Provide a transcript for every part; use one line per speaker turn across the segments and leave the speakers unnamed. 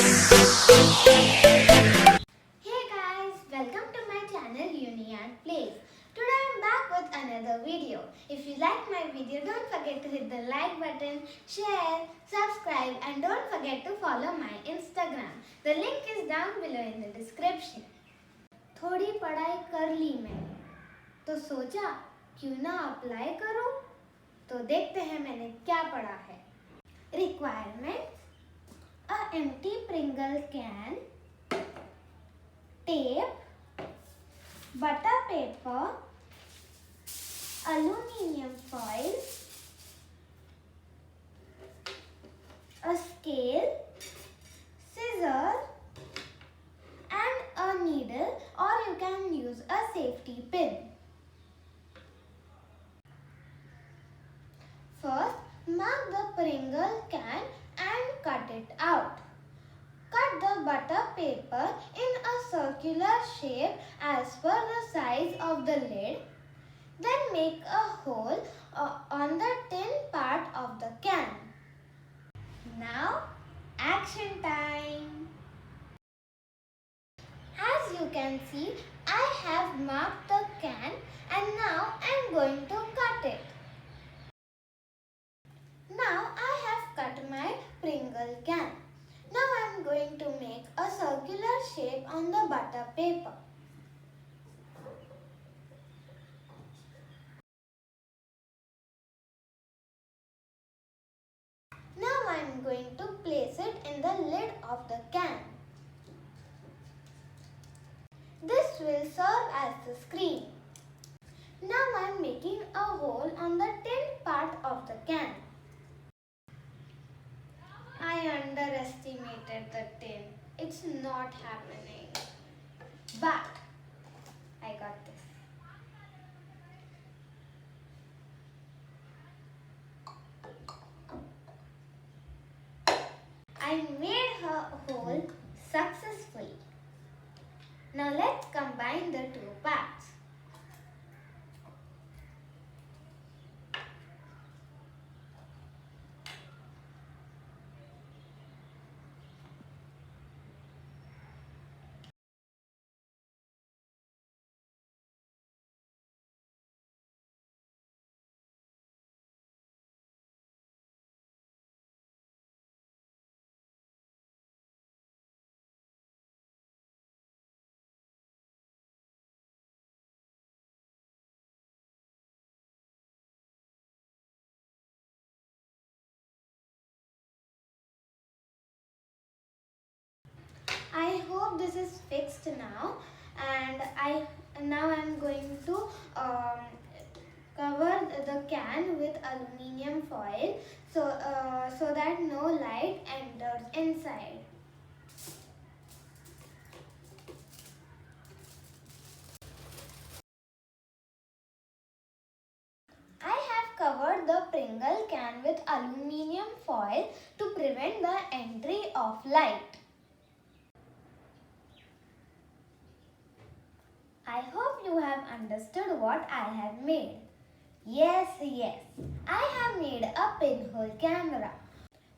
Hey guys, welcome to my channel Uniart Playz. Today I am back with another video. If you like my video, don't forget to hit the like button, share, subscribe and don't forget to follow my Instagram. The link is down below in the description. थोड़ी पढ़ाई कर ली मैंने, तो सोचा क्यों ना apply करूं? तो देखते हैं मैंने क्या पढ़ा है. Requirements: a empty Pringle can, tape, butter paper, aluminium foil, a scale, scissors and a needle, or you can use a safety pin. First, mark the Pringle can and cut it out. Cut the butter paper in a circular shape as per the size of the lid. Then make a hole on the tin part of the can. Now, action time! As you can see, I have marked the can and now I am going to cut it. Now I have cut my Pringle can. Now I am going to make a circular shape on the butter paper. Now I am going to place it in the lid of the can. This will serve as the screen. Now I am making a hole on the tin part of the can. I underestimated the tin. It's not happening. But I got this. I made a hole successfully. Now let's combine the two parts. I hope this is fixed now, and now I'm going to cover the can with aluminium foil so that no light enters inside. I have covered the Pringle can with aluminium foil to prevent the entry of light. I hope you have understood what I have made. Yes, I have made a pinhole camera.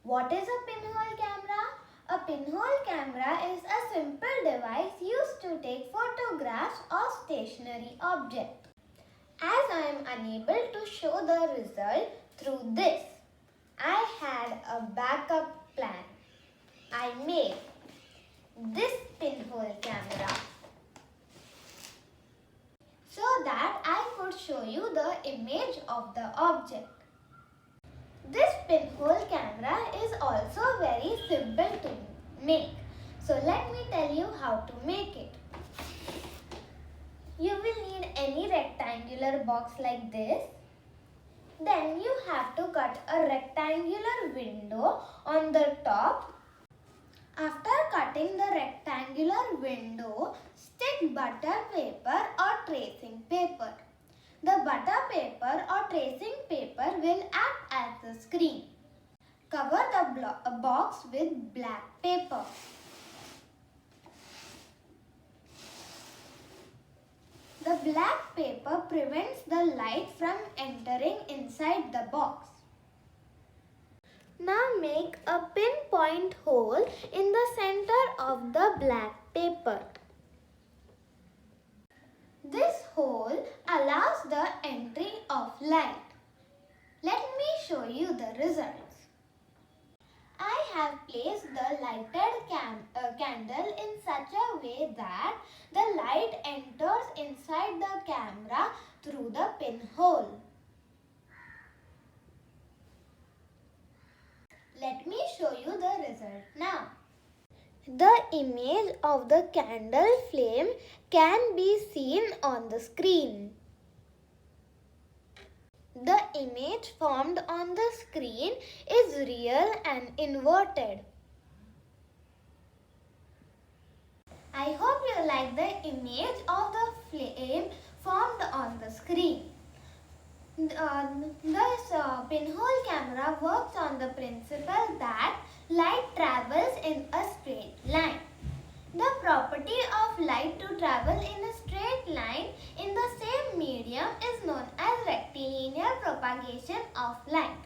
What is a pinhole camera? A pinhole camera is a simple device used to take photographs of stationary objects. As I am unable to show the result through this, I had a backup plan. I made this pinhole camera so that I could show you the image of the object. This pinhole camera is also very simple to make. So let me tell you how to make it. You will need any rectangular box like this. Then you have to cut a rectangular window on the top. After cutting the rectangular window, stick butter paper or tracing paper. The butter paper or tracing paper will act as the screen. Cover the box with black paper. The black paper prevents the light from entering inside the box. Now make a pinpoint hole in the center of the black paper. This hole allows the entry of light. Let me show you the results. I have placed the lighted candle in such a way that the light enters inside the camera through the pinhole. Let me show you the result now. The image of the candle flame can be seen on the screen. The image formed on the screen is real and inverted. I hope you like the image of the flame formed on the screen. This pinhole camera works on the principle that light travels in a straight line. The property of light to travel in a straight line in the same medium is known as rectilinear propagation of light.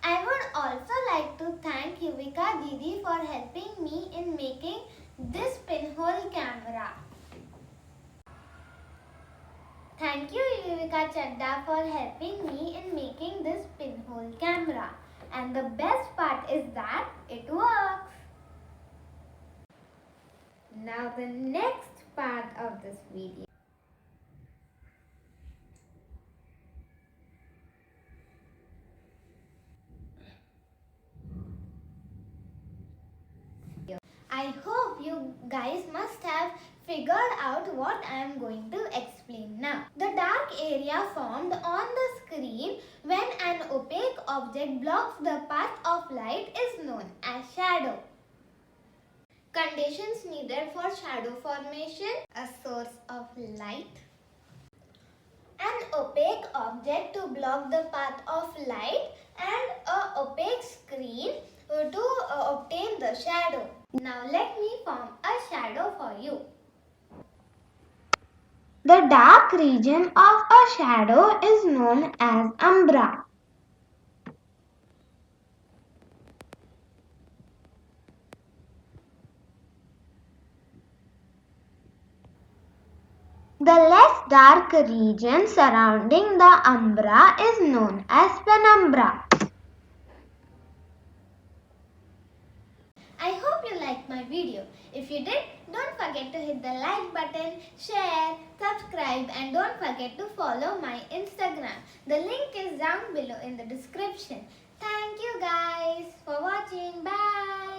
I would also like to thank Yuvika Didi for helping me in making this pinhole camera. Thank you Yuvika Chadda for helping me in making this pinhole camera. And the best part is that it works. Now the next part of this video. I hope you guys must have figured out what I am going to explain now. The dark area formed on the screen when an opaque object blocks the path of light is known as shadow. Conditions needed for shadow formation: a source of light, an opaque object to block the path of light, and an opaque screen to obtain the shadow. Now let me form a shadow for you. The dark region of a shadow is known as umbra. The less dark region surrounding the umbra is known as penumbra. I hope you liked my video. If you did, don't forget to hit the like button, share, subscribe, and don't forget to follow my Instagram. The link is down below in the description. Thank you guys for watching. Bye.